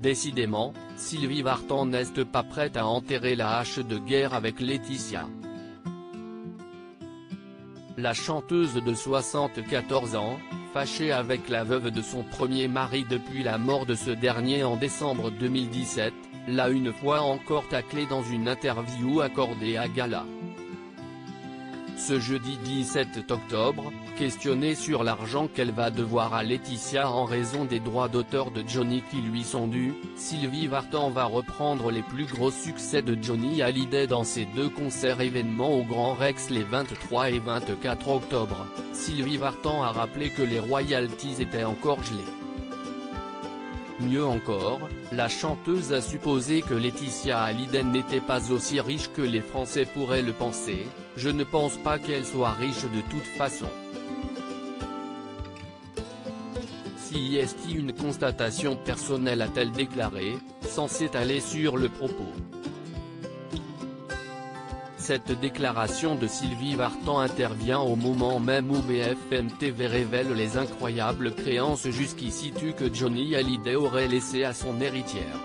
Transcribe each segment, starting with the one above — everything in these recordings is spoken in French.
Décidément, Sylvie Vartan n'est pas prête à enterrer la hache de guerre avec Laetitia. La chanteuse de 74 ans, fâchée avec la veuve de son premier mari depuis la mort de ce dernier en décembre 2017, l'a une fois encore taclé dans une interview accordée à Gala. Ce jeudi 17 octobre, questionnée sur l'argent qu'elle va devoir à Laetitia en raison des droits d'auteur de Johnny qui lui sont dus, Sylvie Vartan va reprendre les plus gros succès de Johnny Hallyday dans ses deux concerts événements au Grand Rex les 23 et 24 octobre. Sylvie Vartan a rappelé que les royalties étaient encore gelées. Mieux encore, la chanteuse a supposé que Laetitia Hallyday n'était pas aussi riche que les Français pourraient le penser. « Je ne pense pas qu'elle soit riche de toute façon. Si est une constatation personnelle » a-t-elle déclaré, sans s'étaler sur le propos. Cette déclaration de Sylvie Vartan intervient au moment même où BFM TV révèle les incroyables créances jusqu'ici tues que Johnny Hallyday aurait laissées à son héritière.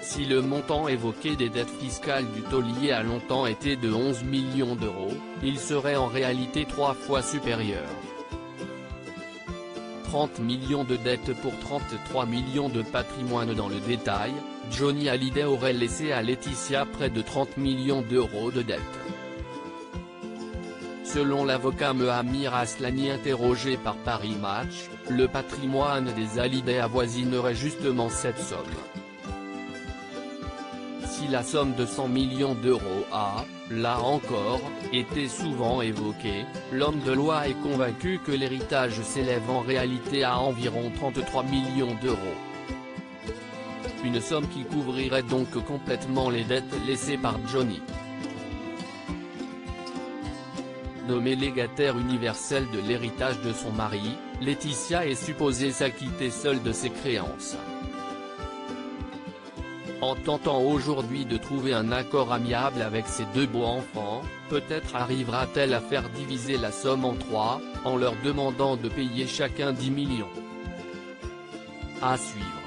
Si le montant évoqué des dettes fiscales du taulier a longtemps été de 11 millions d'euros, il serait en réalité 3 fois supérieur. 30 millions de dettes pour 33 millions de patrimoine. Dans le détail, Johnny Hallyday aurait laissé à Laetitia près de 30 millions d'euros de dettes. Selon l'avocat Mohamir Aslani interrogé par Paris Match, le patrimoine des Hallyday avoisinerait justement cette somme. Si la somme de 100 millions d'euros a, là encore, été souvent évoquée, l'homme de loi est convaincu que l'héritage s'élève en réalité à environ 33 millions d'euros. Une somme qui couvrirait donc complètement les dettes laissées par Johnny. Nommée légataire universelle de l'héritage de son mari, Laetitia est supposée s'acquitter seule de ses créances. En tentant aujourd'hui de trouver un accord amiable avec ses deux beaux enfants, peut-être arrivera-t-elle à faire diviser la somme en 3, en leur demandant de payer chacun 10 millions. À suivre.